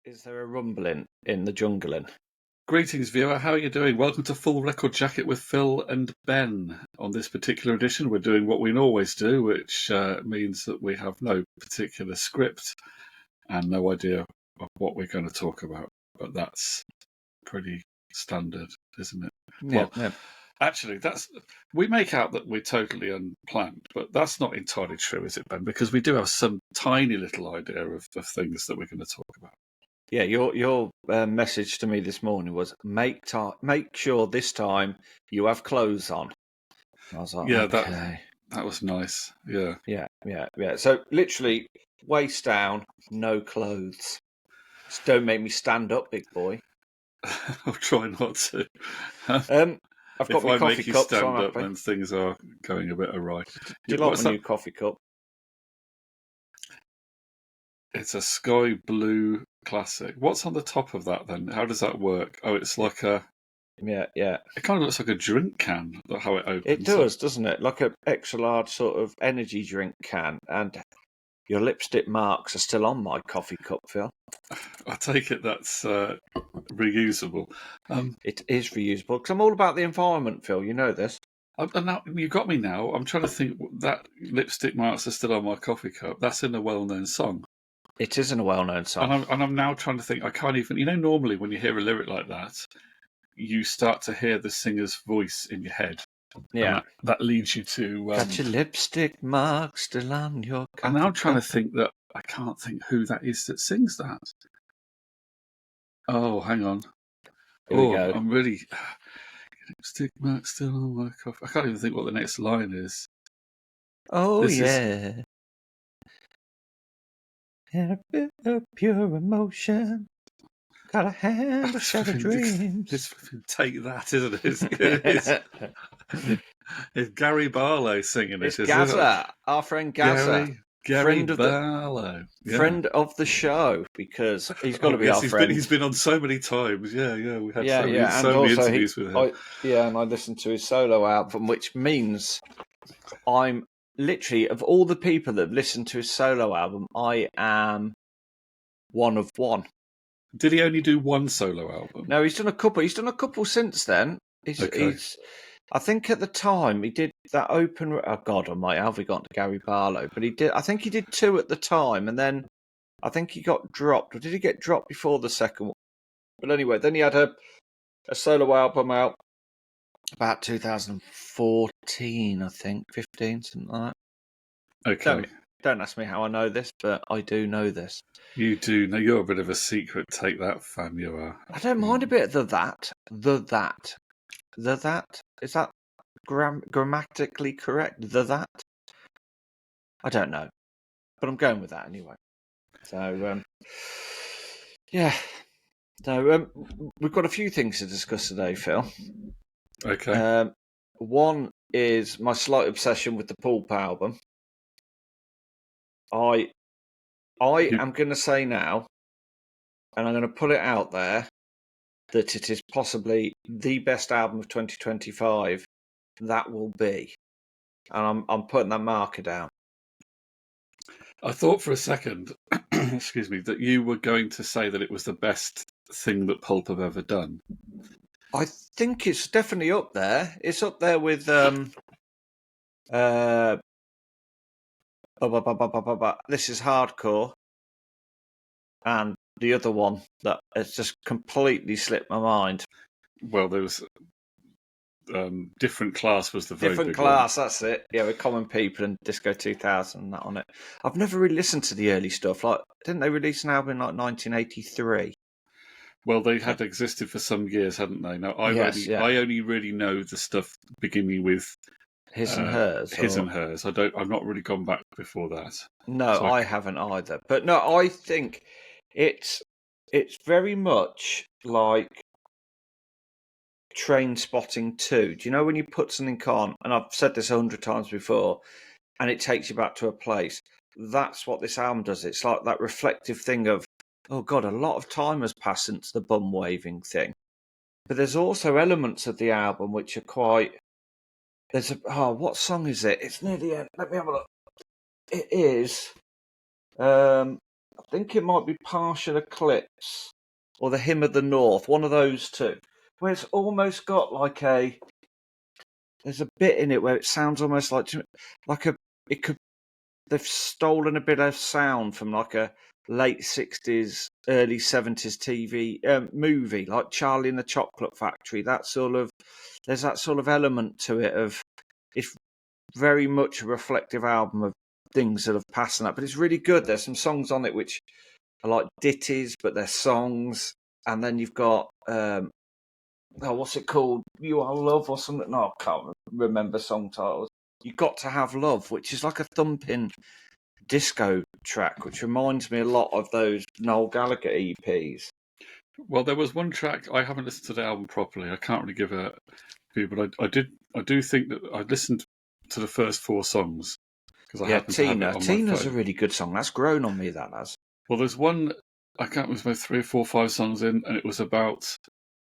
Is there a rumbling in the jungling? Greetings, viewer. How are you doing? Welcome to Full Record Jacket with Phil and Ben. On this particular edition, we're doing what we always do, which means that we have no particular script and no idea of what we're going to talk about. But that's pretty standard, isn't it? Yeah. Actually, we make out that we're totally unplanned, but that's not entirely true, is it, Ben? Because we do have some tiny little idea of things that we're going to talk about. Yeah, your message to me this morning was make sure this time you have clothes on. I was like, yeah, okay. that was nice. Yeah. Yeah. So literally, waist down, no clothes. Just don't make me stand up, big boy. I'll try not to. I've got my coffee make you cup, stand so I'm up happy. when things are going a bit awry. Do you like my new coffee cup? It's a sky blue classic. What's on the top of that then? How does that work? Oh, it's like a... Yeah. It kind of looks like a drink can, how it opens. It does, doesn't it? Like an extra large sort of energy drink can. And your lipstick marks are still on my coffee cup, Phil. I take it that's reusable. It is reusable, because I'm all about the environment, Phil. You know this. Now, you got me now. I'm trying to think that lipstick marks are still on my coffee cup. That's in a well-known song. It isn't a well-known song. And I'm now trying to think, I can't even... You know, normally when you hear a lyric like that, you start to hear the singer's voice in your head. Yeah. That leads you to... Got your lipstick mark still on your coffee And now I'm trying cup. to think that I can't think who that is that sings that. Oh, hang on. Here we go. I'm really... Lipstick mark still on my coffee. I can't even think what the next line is. Oh, yeah. And a bit of pure emotion. Got a hand of shattered dreams. It's take that, isn't it? It's Gary Barlow singing this, isn't it? Our friend Gazza. Gary Barlow. Friend of the show, because he's got to be our friend. He's been on so many times. Yeah. We had so many interviews with him. And I listened to his solo album, which means I'm literally, of all the people that have listened to his solo album, I am one of one. Did he only do one solo album? No, he's done a couple. He's done a couple since then. I think at the time he did that open... Oh, God almighty, how have we got to Gary Barlow? But I think he did two at the time, and then I think he got dropped. Or did he get dropped before the second one? But anyway, then he had a solo album out about 2014, I think, 15, something like that. Okay. Don't ask me how I know this, but I do know this. You do. No, you're a bit of a secret take that fan, you are. I don't mind a bit of the that. Is that grammatically correct? The that? I don't know. But I'm going with that anyway. So, yeah. So, we've got a few things to discuss today, Phil. Okay. One is my slight obsession with the Pulp album. I am going to say now, and I'm going to put it out there, that it is possibly the best album of 2025 that will be. And I'm putting that marker down. I thought for a second, excuse me, that you were going to say that it was the best thing that Pulp have ever done. I think it's definitely up there. It's up there with This Is Hardcore, and the other one that has just completely slipped my mind. Well, there was Different Class was the very Different big Class, one. that's it. Yeah, with Common People and Disco 2000 and that on it. I've never really listened to the early stuff. Like, didn't they release an album in like 1983? Well, they had existed for some years, hadn't they? Now, I only really know the stuff beginning with His and Hers. And Hers. I've not really gone back before that. No, so I haven't either. But no, I think it's very much like Train Spotting 2. Do you know when you put something on, and I've said this 100 times before, and it takes you back to a place? That's what this album does. It's like that reflective thing of, oh God, a lot of time has passed since the bum waving thing. But there's also elements of the album which are quite... what song is it? It's near the end. Let me have a look. It is... think it might be Partial Eclipse or The Hymn of the North, one of those two, where it's almost got like there's a bit in it where it sounds almost like it could, they've stolen a bit of sound from like a late 60s, early 70s TV movie, like Charlie and the Chocolate Factory. There's that sort of element to it of, it's very much a reflective album of things that have passed and that, but it's really good. There's some songs on it which are like ditties, but they're songs. And then you've got, what's it called? You Are Love or something? No, I can't remember song titles. You Got to Have Love, which is like a thumping disco track, which reminds me a lot of those Noel Gallagher EPs. Well, there was one track, I haven't listened to the album properly. I can't really give a view, but I do think that I listened to the first 4 songs because I happened to have it on my phone. Tina's a really good song. That's grown on me, that has. Well, there's one, I can't remember, about 3 or 4 or 5 songs in, and it was about,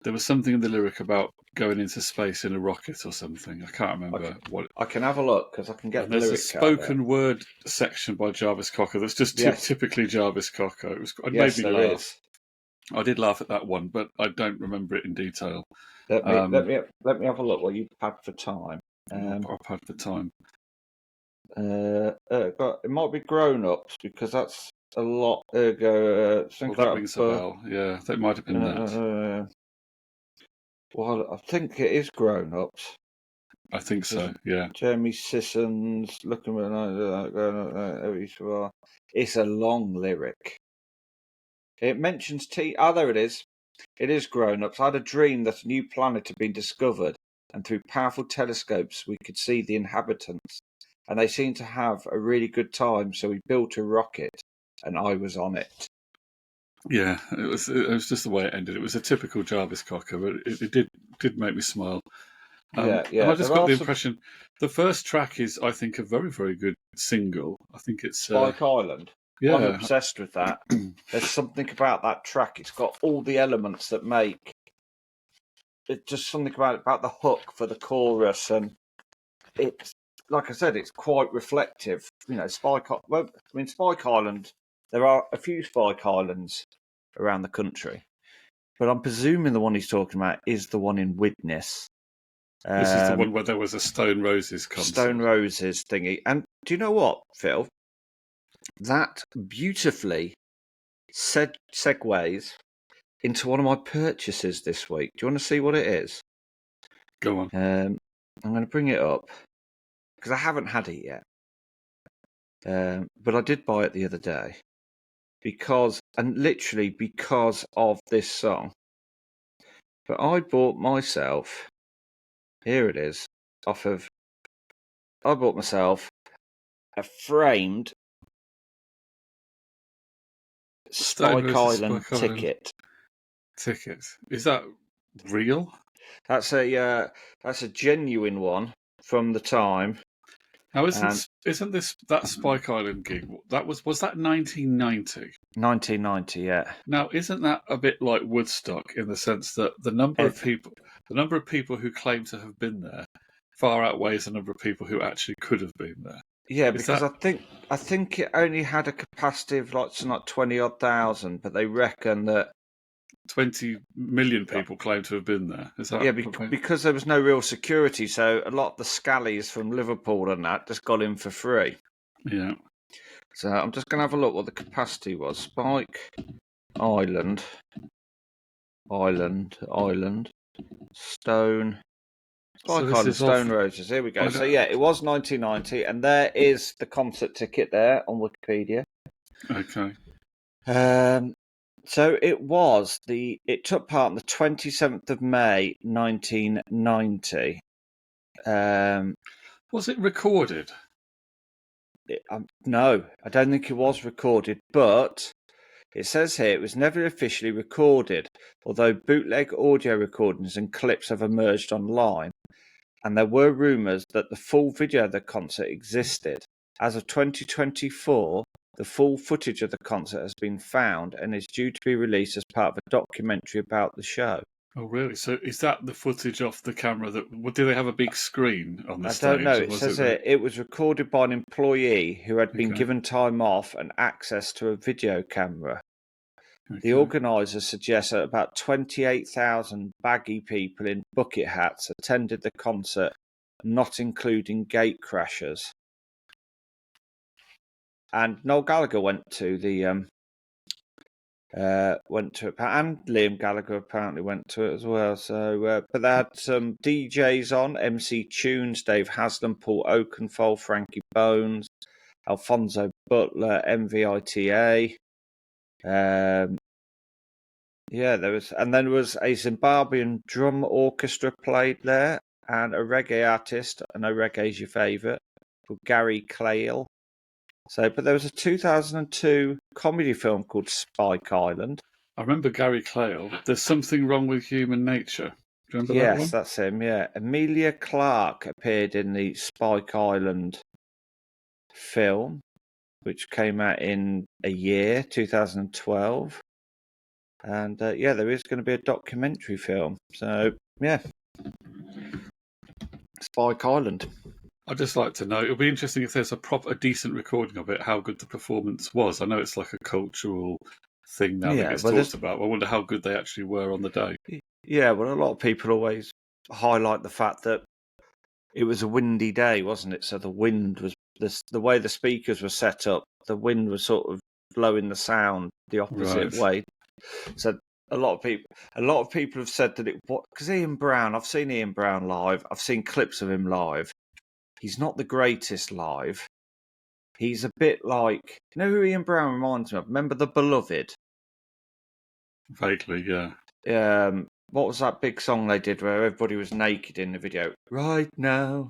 there was something in the lyric about going into space in a rocket or something. I can't remember what. I can have a look because I can get the lyric. There's a spoken word section by Jarvis Cocker that's just typically Jarvis Cocker. It made me laugh. I did laugh at that one, but I don't remember it in detail. Let me have a look while you pad for time. I'll pad for time. It might be Grown Ups because that's a lot ago. That rings a bell. Yeah, that might have been that. Well, I think it is Grown Ups. I think so. Yeah. Jeremy Sissons looking at it's a long lyric. It mentions there it is. It is Grown Ups. I had a dream that a new planet had been discovered, and through powerful telescopes we could see the inhabitants. And they seemed to have a really good time, so we built a rocket, and I was on it. Yeah, it was just the way it ended. It was a typical Jarvis Cocker, but it did make me smile. Yeah. And I just got the impression the first track is, I think, a very, very good single. I think it's Spike Island. Yeah, I'm obsessed with that. There's something about that track. It's got all the elements that make it. Just something about the hook for the chorus, and it's like I said, it's quite reflective. You know, Spike Island. There are a few Spike Islands around the country, but I'm presuming the one he's talking about is the one in Widnes. This is the one where there was a Stone Roses concert. Stone Roses thingy. And do you know what, Phil? That beautifully segues into one of my purchases this week. Do you want to see what it is? Go on. I'm going to bring it up because I haven't had it yet. But I did buy it the other day because of this song. But I bought myself, here it is, I bought myself a framed Spike Island ticket. Ticket. Is that real? That's a genuine one from the time. Now, isn't this that Spike Island gig? Was that 1990? 1990, yeah. Now, isn't that a bit like Woodstock in the sense that the number of people who claim to have been there far outweighs the number of people who actually could have been there? Yeah, because I think it only had a capacity of like 20-odd thousand, but they reckon that 20 million people claim to have been there. Is that because there was no real security, so a lot of the scallies from Liverpool and that just got in for free. Yeah. So I'm just going to have a look what the capacity was. Spike Island, Stone. Spike Island, Stone Roses. Here we go. So yeah, it was 1990, and there is the concert ticket there on Wikipedia. Okay. So it took part on the 27th of May, 1990. Was it recorded? No, I don't think it was recorded, but it says here it was never officially recorded, although bootleg audio recordings and clips have emerged online, and there were rumours that the full video of the concert existed. As of 2024, the full footage of the concert has been found and is due to be released as part of a documentary about the show. Oh, really? So is that the footage off the camera do they have a big screen on the I don't know. stage? It says it was recorded by an employee who had been Okay. given time off and access to a video camera. The Okay. organisers suggest that about 28,000 baggy people in bucket hats attended the concert, not including gate crashers. And Noel Gallagher went to it, and Liam Gallagher apparently went to it as well. So, but they had some DJs on: MC Tunes, Dave Haslam, Paul Oakenfold, Frankie Bones, Alfonso Butler, MVITA. There was a Zimbabwean drum orchestra played there, and a reggae artist. I know reggae's your favourite, called Gary Clayle. But there was a 2002 comedy film called Spike Island. I remember Gary Clayle. There's Something Wrong with Human Nature. Do you remember that one? Yes, that's him, yeah. Emilia Clarke appeared in the Spike Island film, which came out in 2012. And there is going to be a documentary film. So, yeah. Spike Island. I'd just like to know, it'll be interesting if there's a decent recording of it, how good the performance was. I know it's like a cultural thing now that gets talked about. I wonder how good they actually were on the day. Yeah, well, a lot of people always highlight the fact that it was a windy day, wasn't it? So the wind was, the way the speakers were set up, the wind was sort of blowing the sound the opposite way. So a lot of people have said that because Ian Brown, I've seen Ian Brown live, I've seen clips of him live. He's not the greatest live. He's a bit like, you know who Ian Brown reminds me of? Remember The Beloved? Vaguely, yeah. What was that big song they did where everybody was naked in the video? Right now.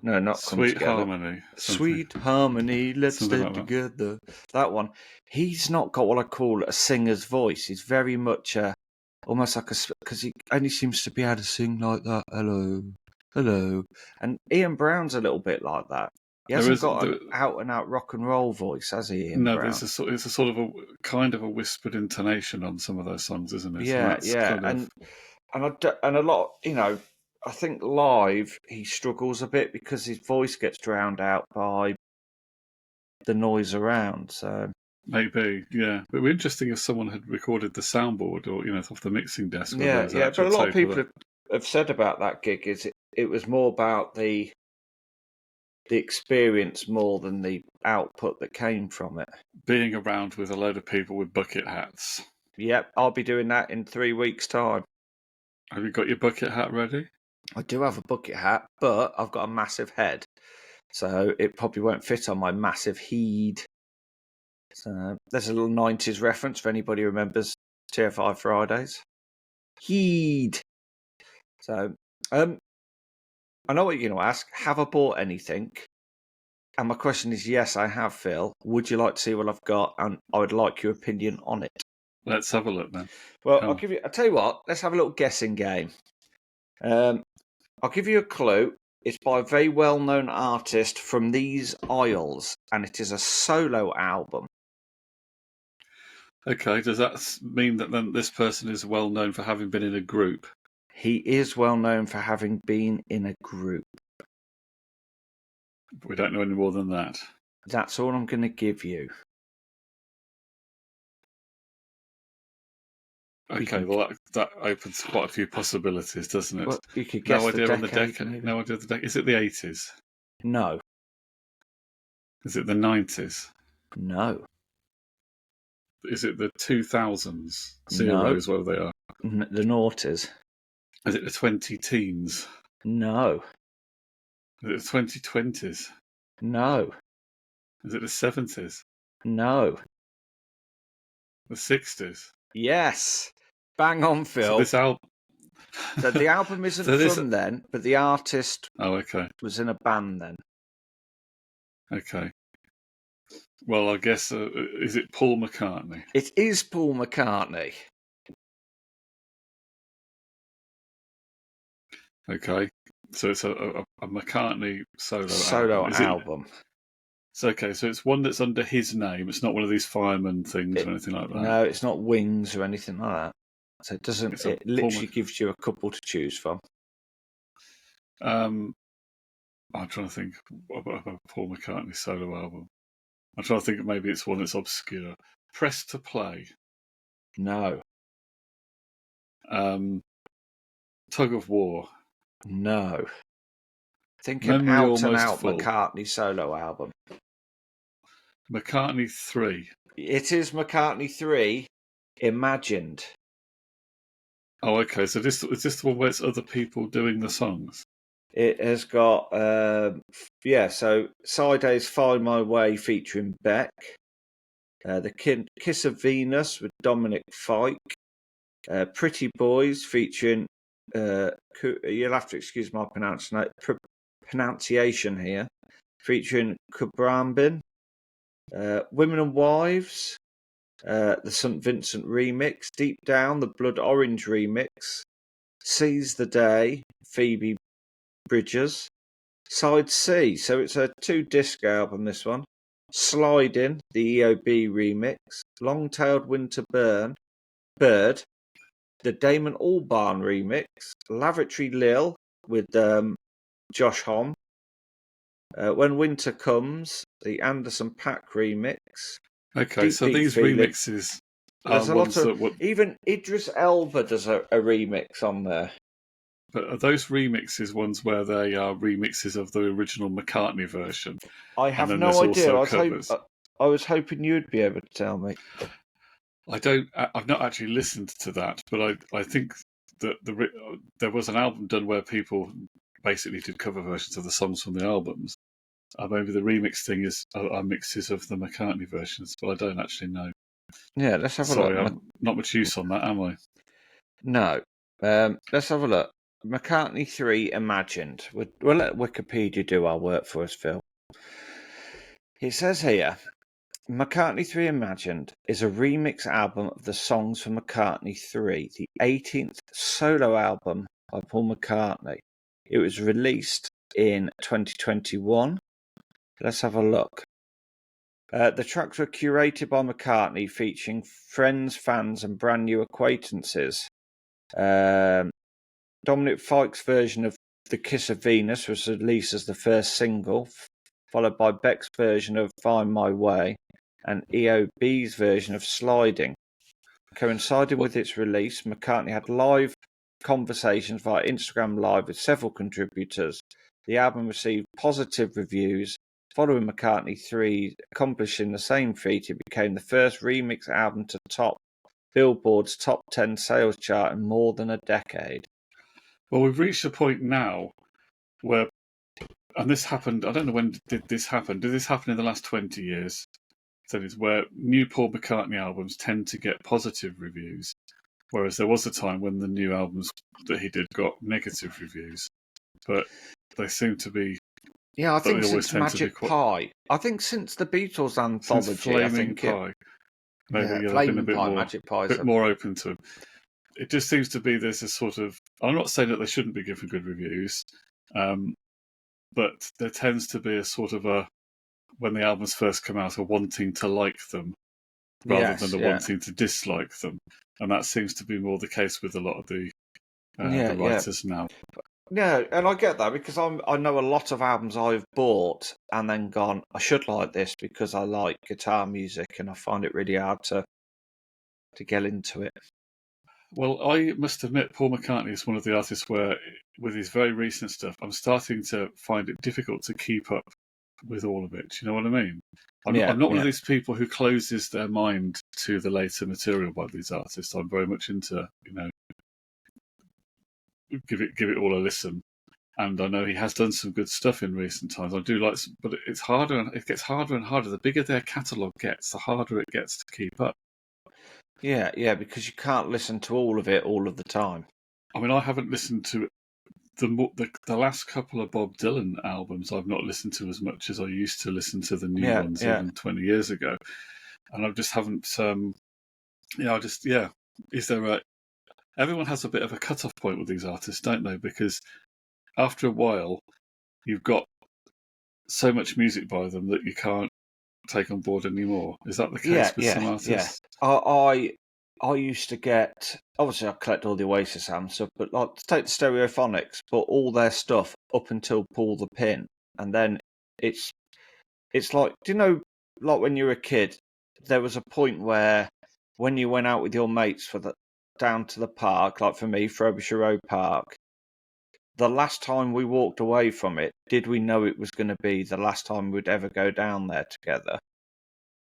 No, not Sweet Harmony. Sweet Harmony, let's stay together. That one. He's not got what I call a singer's voice. He's very much almost like because he only seems to be able to sing like that. Hello. And Ian Brown's a little bit like that. He hasn't got an out-and-out rock and roll voice, has he, Ian Brown? There's it's a sort of a kind of a whispered intonation on some of those songs, isn't it? Yeah, and a lot, I think live he struggles a bit because his voice gets drowned out by the noise around. So maybe, yeah. But it would be interesting if someone had recorded the soundboard or off the mixing desk. Yeah. But a lot of people have said about that gig is it was more about the experience more than the output that came from it. Being around with a load of people with bucket hats. Yep, I'll be doing that in 3 weeks' time. Have you got your bucket hat ready? I do have a bucket hat, but I've got a massive head, so it probably won't fit on my massive head. So there's a little 90s reference for anybody who remembers TFI Fridays. Heed. So, I know what you're going to ask. Have I bought anything? And my question is, yes, I have, Phil. Would you like to see what I've got? And I would like your opinion on it. Let's have a look then. Well, I'll tell you what, let's have a little guessing game. I'll give you a clue. It's by a very well-known artist from these isles, and it is a solo album. Okay, does that mean that then this person is well known for having been in a group? He is well known for having been in a group. We don't know any more than that. That's all I'm going to give you. Okay, well that opens quite a few possibilities, doesn't it? Well, you could guess no idea the on the decade. No idea of the decade. Is it the 80s? No. Is it the 90s? No. Is it the 2000s? Zeros, where they are. The noughties. Is it the 20-teens? No. Is it the 2020s? No. Is it the 70s? No. The 60s? Yes. Bang on, Phil. So this album... So the album isn't from then, but the artist was in a band then. Okay. Well, I guess, is it Paul McCartney? It is Paul McCartney. Okay. So it's a McCartney solo album. So it's one that's under his name. It's not one of these fireman things or anything like that. No, it's not Wings or anything like that. So it doesn't. It literally gives you a couple to choose from. I'm trying to think about a Paul McCartney solo album. I'm trying to think maybe it's one that's obscure. Press to Play. No. Tug of War. No. Think an Memory out and Almost out Full. McCartney solo album. McCartney 3. It is McCartney 3 imagined. Oh, okay. So is this the one where it's other people doing the songs? It has got, so side A is Find My Way featuring Beck. The Kiss of Venus with Dominic Fike. Pretty Boys featuring, you'll have to excuse my pronunciation here, featuring Kubrambin. Women and Wives, the St. Vincent remix. Deep Down, the Blood Orange remix. Seize the Day, Phoebe Bridgers. Side C, so it's a 2-disc album, this one. Sliding, the EOB remix. Long-Tailed Winter Bird, the Damon Albarn remix. Lavatory Lil with Josh Homme. When Winter Comes, the Anderson .Paak remix. Okay, so these remixes there's a lot of even Idris Elba does a remix on there. But are those remixes ones where they are remixes of the original McCartney version? I have no idea. I was hoping you'd be able to tell me. I've not actually listened to that, but I think that there was an album done where people basically did cover versions of the songs from the albums. Maybe the remix thing are mixes of the McCartney versions, but I don't actually know. Yeah, let's have a look. Sorry, not much use on that, am I? No. Let's have a look. McCartney 3 Imagined. We'll let Wikipedia do our work for us, Phil. It says here, McCartney 3 Imagined is a remix album of the songs from McCartney 3, the 18th solo album by Paul McCartney. It was released in 2021. Let's have a look. The tracks were curated by McCartney, featuring friends, fans, and brand new acquaintances. Dominic Fike's version of The Kiss of Venus was released as the first single, followed by Beck's version of Find My Way and EOB's version of Sliding. Coinciding with its release, McCartney had live conversations via Instagram Live with several contributors. The album received positive reviews. Following McCartney 3 accomplishing the same feat, it became the first remix album to top Billboard's top 10 sales chart in more than a decade. Well, we've reached a point now where, and this happened, I don't know when did this happen. Did this happen in the last 20 years? So it's where new Paul McCartney albums tend to get positive reviews, whereas there was a time when the new albums that he did got negative reviews. But they seem to be... Yeah, I think since Magic Pie. I think since the Beatles anthology. Since Flaming Pie. Maybe Flaming been a bit Pie, more, Magic Pie. Bit more open to them. It just seems to be there's a sort of... I'm not saying that they shouldn't be given good reviews, but there tends to be a sort of a... when the albums first come out, a wanting to like them rather than a wanting to dislike them. And that seems to be more the case with a lot of the writers now. Yeah, and I get that because I know a lot of albums I've bought and then gone, I should like this because I like guitar music and I find it really hard to get into it. Well, I must admit, Paul McCartney is one of the artists where, with his very recent stuff, I'm starting to find it difficult to keep up with all of it. Do you know what I mean? I'm not one of these people who closes their mind to the later material by these artists. I'm very much into, give it all a listen. And I know he has done some good stuff in recent times. I do like, but it's harder. It gets harder and harder. The bigger their catalogue gets, the harder it gets to keep up. Yeah, because you can't listen to all of it all of the time. I mean, I haven't listened to the last couple of Bob Dylan albums. I've not listened to as much as I used to listen to the new ones even 20 years ago, and I just haven't. Is there a? Everyone has a bit of a cut-off point with these artists, don't they? Because after a while, you've got so much music by them that you can't take on board anymore. Is that the case with some artists? Yeah. I used to get, obviously I collect all the Oasis albums, stuff, but like take the Stereophonics, but all their stuff up until Pull the Pin, and then it's like, do you know, like when you were a kid, there was a point where when you went out with your mates down to the park, like for me, Frobisher Road Park, the last time we walked away from it, did we know it was going to be the last time we'd ever go down there together?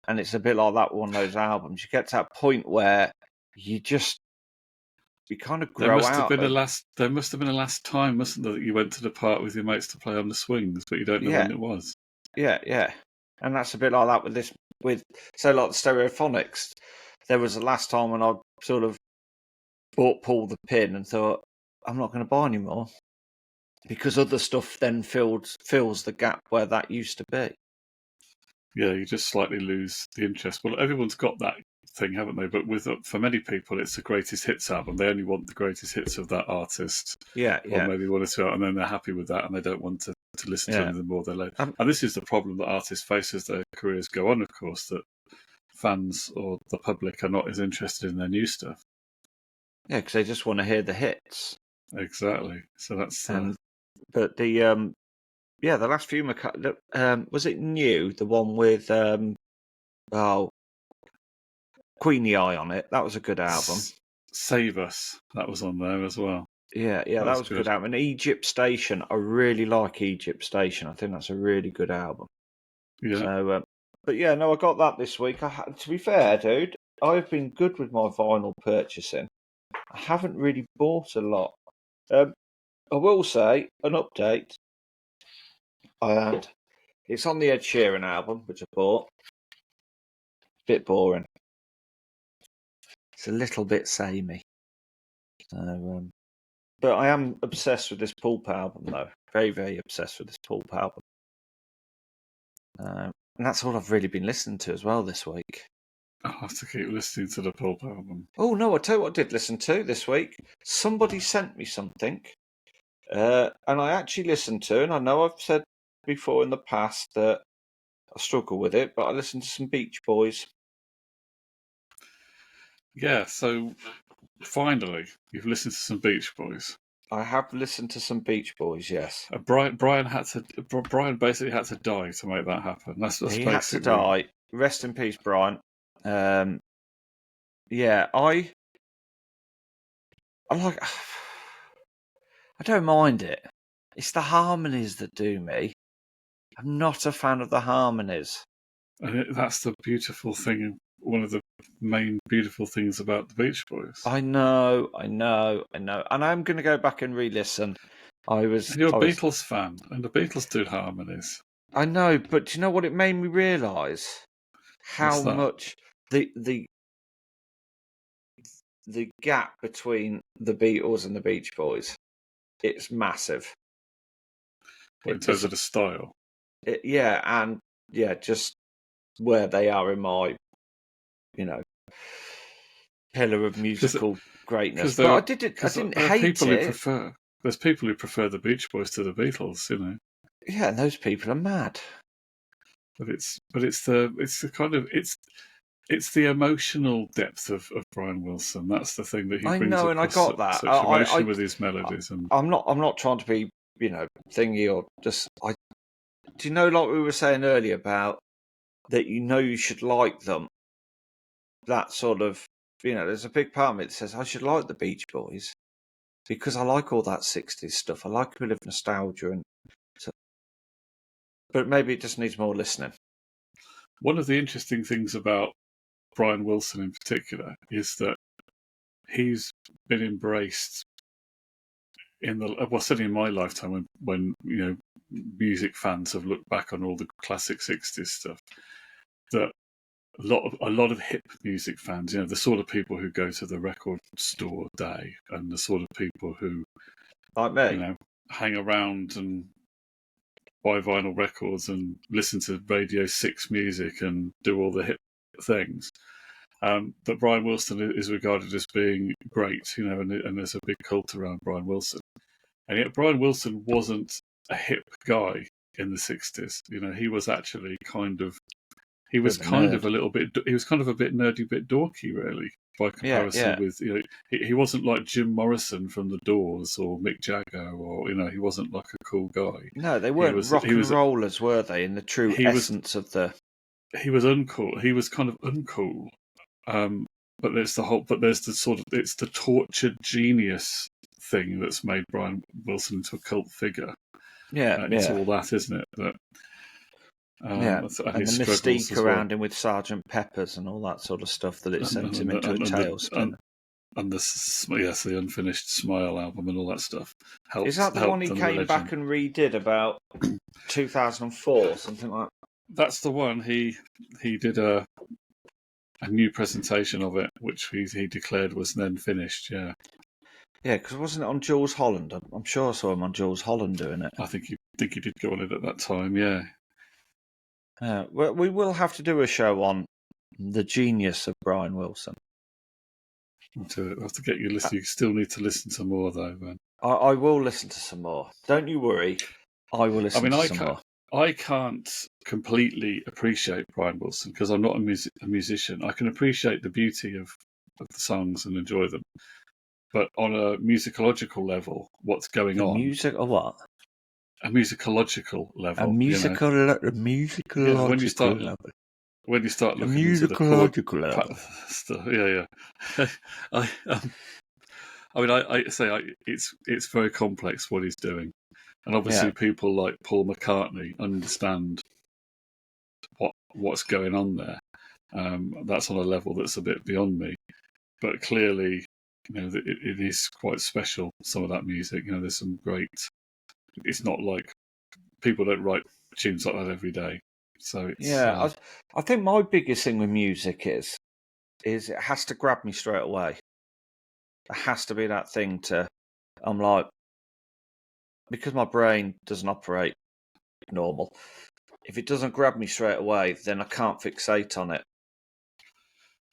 And it's a bit like that one of those albums. You get to that point where you kind of grow out. There must have been a last time, mustn't there, that you went to the park with your mates to play on the swings, but you don't know when it was. Yeah. And that's a bit like that with say like the Stereophonics. There was the last time when I sort of bought Pull the Pin and thought, I'm not going to buy anymore. Because other stuff then fills the gap where that used to be. Yeah, you just slightly lose the interest. Well, everyone's got that thing, haven't they? But for many people, it's the greatest hits album. They only want the greatest hits of that artist. Yeah. Or maybe one or two, and then they're happy with that, and they don't want to listen to anything more. And this is the problem that artists face as their careers go on, of course, that fans or the public are not as interested in their new stuff. Yeah, because they just want to hear the hits. Exactly. So that's... But the last few was it New, the one with Queenie Eye on it? That was a good album. Save Us, that was on there as well. Yeah, that was a good album. And Egypt Station, I really like Egypt Station. I think that's a really good album. Yeah. So, but yeah, no, I got that this week. To be fair, dude, I've been good with my vinyl purchasing. I haven't really bought a lot. I will say, an update. It's on the Ed Sheeran album, which I bought. Bit boring. It's a little bit samey. So, but I am obsessed with this Pulp album, though. Very, very obsessed with this Pulp album. And that's all I've really been listening to as well this week. I'll have to keep listening to the Pulp album. Oh, no, I'll tell you what I did listen to this week. Somebody sent me something. And I actually listened to, and I know I've said before in the past that I struggle with it, but I listened to some Beach Boys. Yeah, so finally, you've listened to some Beach Boys. I have listened to some Beach Boys, yes. Brian basically had to die to make that happen. That's he had to die. Rest in peace, Brian. I like. I don't mind it. It's the harmonies that do me. I'm not a fan of the harmonies. And that's the beautiful thing. One of the main beautiful things about the Beach Boys. I know. And I'm going to go back and re-listen. You're a Beatles fan, and the Beatles do harmonies. I know, but do you know what it made me realise? How much the gap between the Beatles and the Beach Boys, it's massive. In terms of the style? Just where they are in my, pillar of musical greatness. But I didn't hate it. There's people who prefer the Beach Boys to the Beatles, Yeah, and those people are mad. But it's the emotional depth of Brian Wilson. That's the thing that he brings. I know, and I got that. Such emotion with his melodies. I'm not trying to be, thingy or just. Do you know, like we were saying earlier about that? You should like them. That sort of, there's a big part of me that says I should like the Beach Boys because I like all that '60s stuff. I like a bit of nostalgia, but maybe it just needs more listening. One of the interesting things about Brian Wilson in particular is that he's been embraced certainly in my lifetime when music fans have looked back on all the classic 60s stuff, that a lot of hip music fans, the sort of people who go to the record store day and the sort of people who, like me, hang around and buy vinyl records and listen to Radio 6 music and do all the hip things. That Brian Wilson is regarded as being great, and there's a big cult around Brian Wilson. And yet Brian Wilson wasn't a hip guy in the 60s. He was actually kind of a bit nerdy, a bit dorky, really. by comparison yeah. with, he wasn't like Jim Morrison from the Doors or Mick Jagger, or he wasn't like a cool guy. No, they He weren't was rock he and was rollers, were they? In the true he was essence of the he was uncool. He was kind of uncool. But there's the sort of, it's the tortured genius thing that's made Brian Wilson into a cult figure. It's all that, isn't it? That and his the struggles mystique as well, around him with Sergeant Pepper's and all that sort of stuff that it sent him and into a tailspin. The Unfinished Smile album and all that stuff Is that the one he came back and redid about 2004, something like that? That's the one. He did a new presentation of it, which he declared was then finished. Yeah. Yeah, because wasn't it on Jules Holland? I'm sure I saw him on Jules Holland doing it. I think he did go on it at that time. Yeah. Well, we will have to do a show on the genius of Brian Wilson. I'll have to get you listening. You still need to listen to more, though, man. I will listen to some more. Don't you worry. I will listen to some more. I can't completely appreciate Brian Wilson because I'm not a musician. I can appreciate the beauty of the songs and enjoy them. But on a musicological level, what's going on? Music or what? A musicological level. A musicological level. When you start looking into the chord stuff, yeah. It's very complex what he's doing, and obviously people like Paul McCartney understand what's going on there. That's on a level that's a bit beyond me, but clearly, it is quite special. Some of that music, there's some great. It's not like people don't write tunes like that every day. So it's, I think my biggest thing with music is it has to grab me straight away. It has to be that thing I'm like, because my brain doesn't operate normal. If it doesn't grab me straight away, then I can't fixate on it.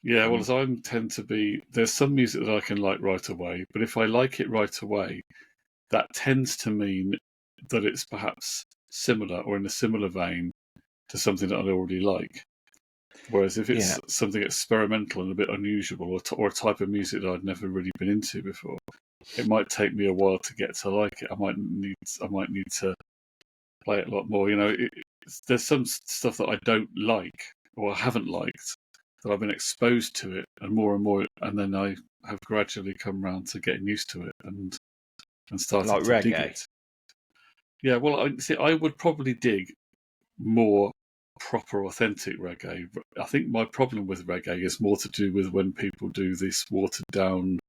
Yeah, well, as I tend to be, there's some music that I can like right away, but if I like it right away, that tends to mean that it's perhaps similar or in a similar vein to something that I already like. Whereas if it's something experimental and a bit unusual, or a type of music that I'd never really been into before, it might take me a while to get to like it. I might need to play it a lot more. There's some stuff that I don't like or I haven't liked that I've been exposed to it and more, and then I have gradually come around to getting used to it and started like to reggae. dig it. Yeah, well, I would probably dig more proper, authentic reggae. I think my problem with reggae is more to do with when people do this watered-down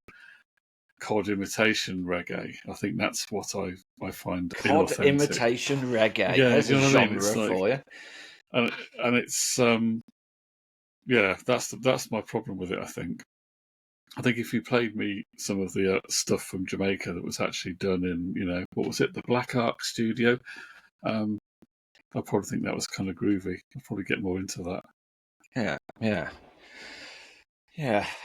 cod imitation reggae. I think that's what I find cod inauthentic. Imitation reggae. Yeah, there's a genre It's like, for you. And it's that's my problem with it. I think if you played me some of the stuff from Jamaica that was actually done in, what was it, the Black Ark studio, I probably think that was kind of groovy. I'll probably get more into that. Yeah.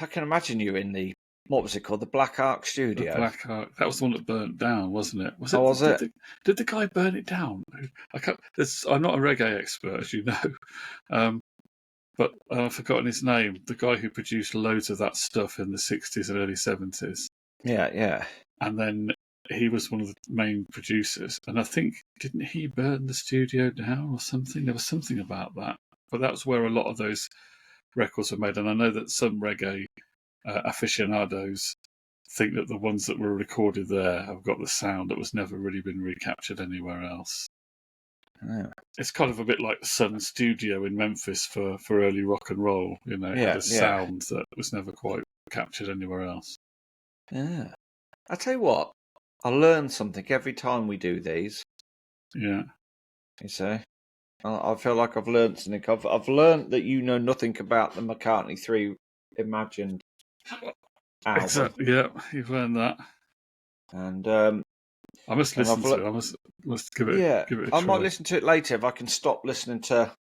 I can imagine you in the, what was it called, the Black Ark studio. The Black Ark. That was the one that burnt down, wasn't it? Was it? Did the guy burn it down? I'm not a reggae expert, as you know. But I've forgotten his name. The guy who produced loads of that stuff in the 60s and early 70s. Yeah. And then he was one of the main producers. And I think, didn't he burn the studio down or something? There was something about that. But that's where a lot of those records were made. And I know that some reggae aficionados think that the ones that were recorded there have got the sound that was never really been recaptured anywhere else. Yeah. It's kind of a bit like the Sun Studio in Memphis for early rock and roll. It had a sound that was never quite captured anywhere else. Yeah. I tell you what, I learn something every time we do these. Yeah. You see? I feel like I've learned something. I've learned that you know nothing about the McCartney 3 Imagined album. Exactly. Yeah, you've learned that. And I must listen to it. I must give it a try. I might listen to it later if I can stop listening to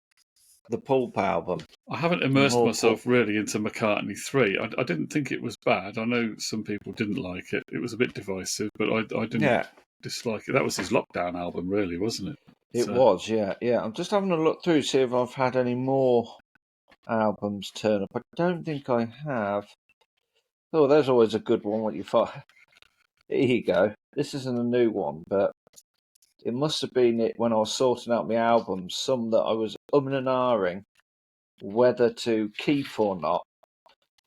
the Pulp album. I haven't immersed myself really into McCartney 3. I didn't think it was bad. I know some people didn't like it. It was a bit divisive, but I didn't dislike it. That was his lockdown album, really, wasn't it? It was, yeah. I'm just having a look through, see if I've had any more albums turn up. I don't think I have. Oh, there's always a good one. What you find. Here you go. This isn't a new one, but it must have been it when I was sorting out my albums. Some that I was umming and ahhing whether to keep or not,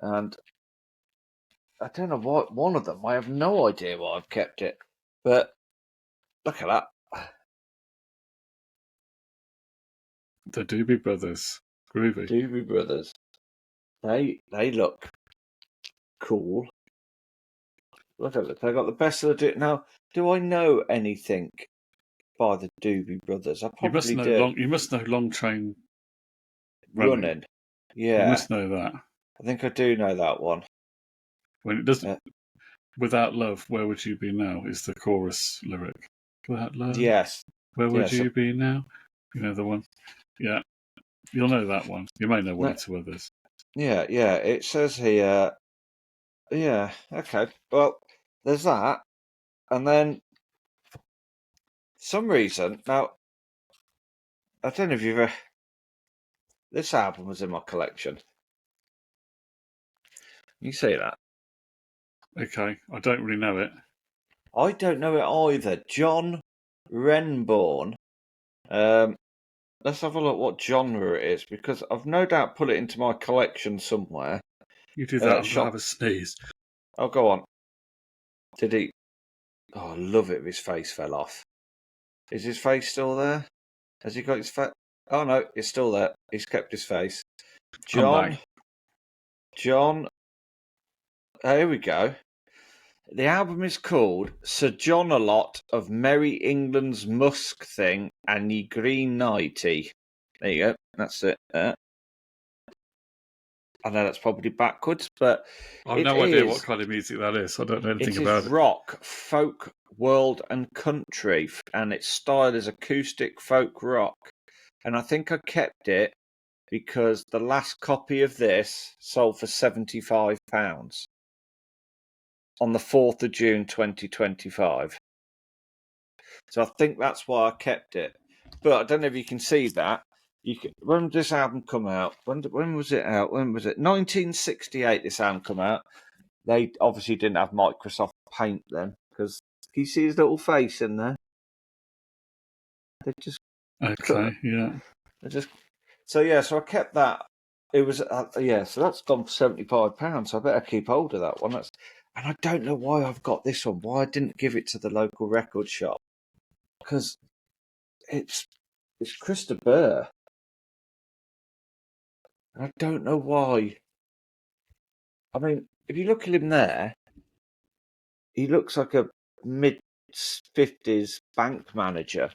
and I don't know what one of them. I have no idea why I've kept it, but look at that. The Doobie Brothers, groovy. Doobie Brothers. They look cool. Look at it. They got the best of the now. Do I know anything by the Doobie Brothers? I probably do. You must know Long Train Running. Yeah. You must know that. I think I do know that one. When it doesn't, without love, where would you be now? Is the chorus lyric. Without love, yes. Where would you be now? You know the one. Yeah, you'll know that one. You may know one or two others. Yeah. It says here. Yeah. Okay. Well, there's that, and then some reason now. I don't know if you've ever. This album was in my collection. You see that? Okay, I don't really know it. I don't know it either. John Renbourn. Let's have a look what genre it is, because I've no doubt put it into my collection somewhere. You do that, I'm going to have a sneeze. Oh, go on. Did he? Oh, I love it if his face fell off. Is his face still there? Has he got his face? Oh, no, it's still there. He's kept his face. John. Here we go. The album is called Sir John a Lot of Merry England's Musk Thing and Ye Green Nighty. There you go. That's it. I know that's probably backwards, but I've no idea what kind of music that is. I don't know anything about it. It is rock, folk, world, and country, and its style is acoustic folk rock. And I think I kept it because the last copy of this sold for £75 on the 4th of June 2025. So I think that's why I kept it. But I don't know if you can see that. When did this album come out? When was it out? When was it? 1968 this album come out. They obviously didn't have Microsoft Paint then, because can you see his little face in there? They just... Okay, yeah. So I kept that. It was, so that's gone for £75, so I better keep hold of that one. And I don't know why I've got this one, why I didn't give it to the local record shop. Because it's Christa Burr. And I don't know why. I mean, if you look at him there, he looks like a mid-50s bank manager.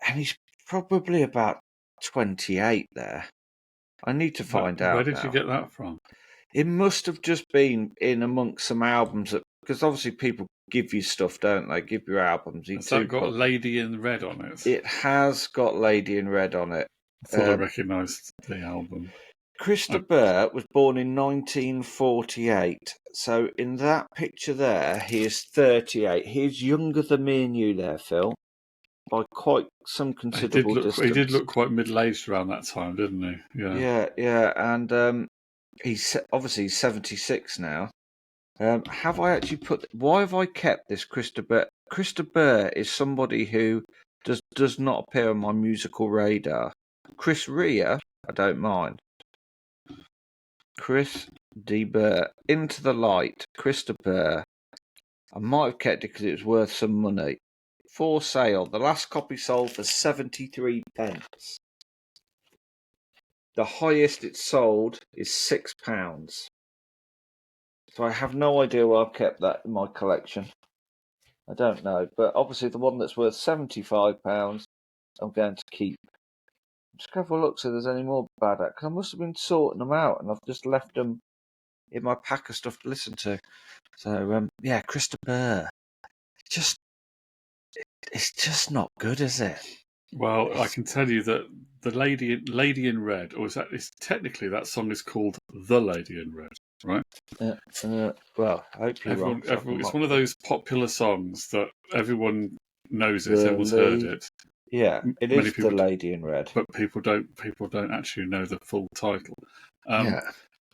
And he's probably about 28 there. I need to find out. Where did you get that from? It must have just been in amongst some albums, because obviously people give you stuff, don't they? Give you albums. Has that got Lady in Red on it? It has got Lady in Red on it. I thought I recognised the album. Christa Burr was born in 1948. So in that picture there, he is 38. He's younger than me and you there, Phil, by quite some considerable distance. He did look quite middle-aged around that time, didn't he? Yeah. And he's obviously 76 now. Have I actually why have I kept this Christa Burr? Christa Burr is somebody who does not appear on my musical radar. Chris Rea, I don't mind. Chris D. Burr, Into the Light, Christa Burr. I might have kept it because it was worth some money. For sale. The last copy sold for 73 pence. The highest it sold is £6. So I have no idea why I've kept that in my collection. I don't know. But obviously the one that's worth £75, I'm going to keep. Just have a look so there's any more bad at, because I must have been sorting them out and I've just left them in my pack of stuff to listen to. So, Christa Burr. It's just not good, is it? Well, I can tell you that the Lady in Red, technically that song is called The Lady in Red, right? Well, hopefully it's one of those popular songs that everyone knows it, everyone's heard it. Yeah, it is The Lady in Red, but people don't actually know the full title.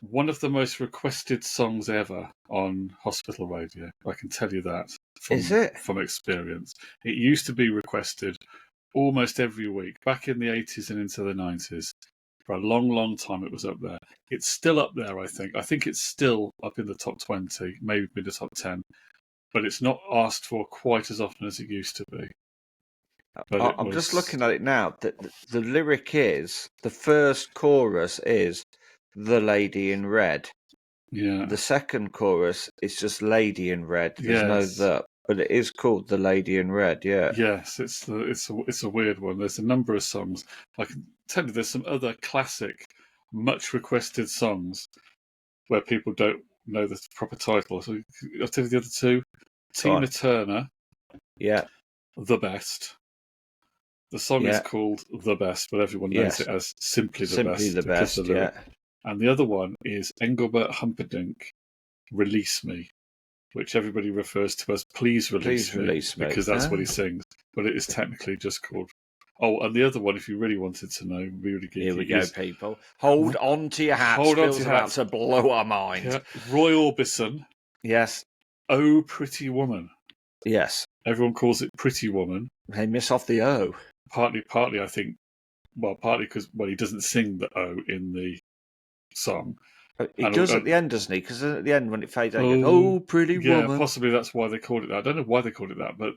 one of the most requested songs ever on hospital radio. I can tell you that Is it? from experience. It used to be requested almost every week back in the 80s and into the 90s. For a long, long time, it was up there. It's still up there, I think. I think it's still up in the top 20, maybe in the top 10. But it's not asked for quite as often as it used to be. But I'm just looking at it now. The lyric is, the first chorus is "The Lady in Red." Yeah. The second chorus is just "Lady in Red." There's no Yes. "the," but it is called "The Lady in Red." Yeah. Yes, it's a weird one. There's a number of songs. I can tell you, there's some other classic, much requested songs where people don't know the proper title. So I'll tell you the other two. Go on. Tina Turner, Yeah. The Best. The song is Yeah. called The Best, but everyone knows Yes. it as Simply the Simply Best the because of best. the Yeah. lyric. And the other one is Engelbert Humperdinck, Release Me, which everybody refers to as Please Release Me, because that's what he sings. But it is technically just called... Oh, and the other one, if you really wanted to know, really geeky, Here we go, people. Hold on to your hats. Hold on Phil's to your about hats. to blow our mind. Yeah. Roy Orbison. Yes. Oh, Pretty Woman. Yes. Everyone calls it Pretty Woman. They miss off the O. Partly, I think. Well, partly because he doesn't sing the O in the song. He does at the end, doesn't he? Because at the end, when it fades out, he goes, Oh, pretty yeah, woman. possibly that's why they called it that. I don't know why they called it that, but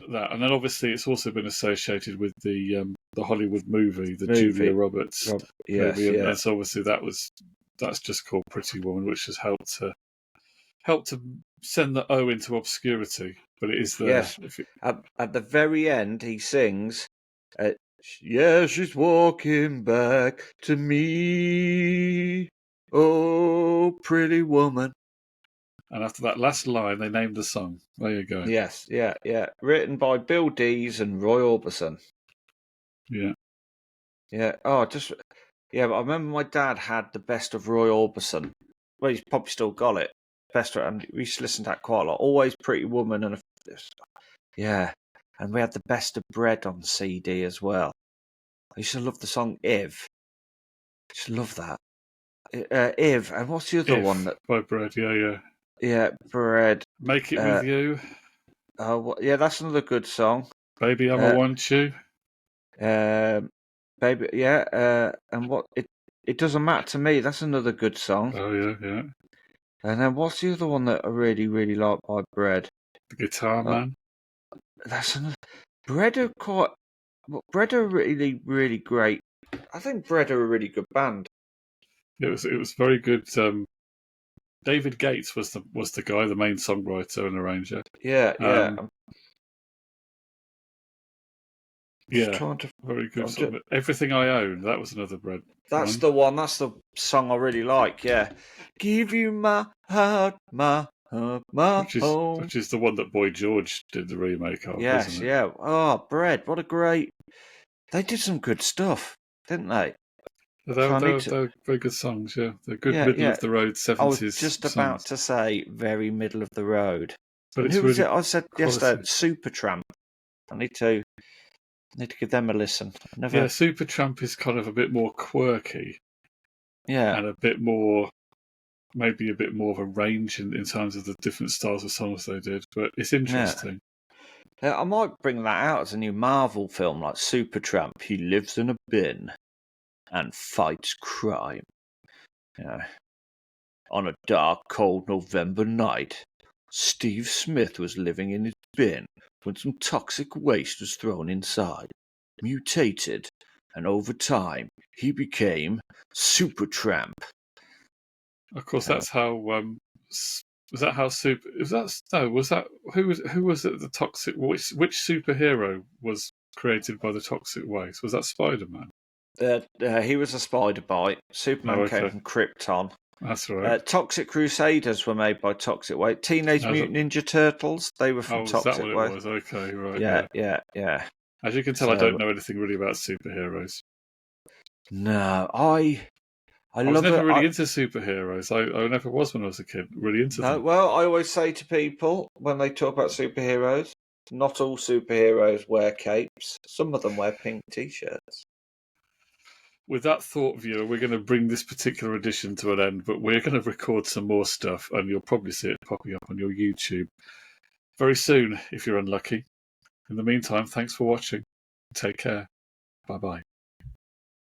that. And then obviously it's also been associated with the Hollywood movie, Julia Roberts movie, and so obviously that's just called Pretty Woman, which has helped to send the O into obscurity. But it is there. Yes. At the very end, he sings, yeah, she's walking back to me. Oh, pretty woman. And after that last line, they named the song. There you go. Yes, yeah. Written by Bill Dees and Roy Orbison. Yeah. Yeah. Oh, but I remember my dad had the best of Roy Orbison. Well, he's probably still got it. Best of, and we used to listen to that quite a lot. Always Pretty Woman and and we had the Best of Bread on CD as well. I used to love the song If. I used to love that. If, and what's the other one? By Bread, yeah. Yeah, Bread. Make It With You. Yeah, that's another good song. Baby, I'ma Want You. Baby, yeah. And what it doesn't matter to me. That's another good song. Oh yeah. And then what's the other one that I really, really like by Bread? The Guitar Man. That's another. Bread are really, really great. I think Bread are a really good band. It was very good. David Gates was the guy, the main songwriter and arranger. Yeah. Very good. Everything I Own. That was another Bread. That's the one. That's the song I really like. Yeah. Give you my heart, my home. Which is the one that Boy George did the remake of. Yes. Isn't it? Yeah. Oh, Bread. What a great. They did some good stuff, didn't they? They're very good songs, yeah. They're good middle of the road 70s. I was just about to say very middle of the road. But who was it? I said yesterday, Supertramp. I need to give them a listen. Yeah, Supertramp is kind of a bit more quirky. Yeah. And maybe a bit more of a range in terms of the different styles of songs they did. But it's interesting. Yeah, I might bring that out as a new Marvel film, like Supertramp. He lives in a bin and fights crime. On a dark, cold November night, Steve Smith was living in his bin when some toxic waste was thrown inside, mutated, and over time he became Supertramp. Of course, that's how. Was that how Super? Was that who was it? The toxic. Which superhero was created by the toxic waste? Was that Spider-Man? He was a spider bite. Superman came from Krypton. That's right. Toxic Crusaders were made by Toxic Waste. Teenage Mutant Ninja Turtles, they were from Toxic Waste. Is that what it was? Okay, right. Yeah. As you can tell, I don't know anything really about superheroes. No, I was never really into superheroes. I never was when I was a kid. Really into them. Well, I always say to people when they talk about superheroes, not all superheroes wear capes. Some of them wear pink t-shirts. with that thought, viewer, we're going to bring this particular edition to an end, but we're going to record some more stuff, and you'll probably see it popping up on your YouTube very soon if you're unlucky. In the meantime, thanks for watching. Take care. Bye-bye.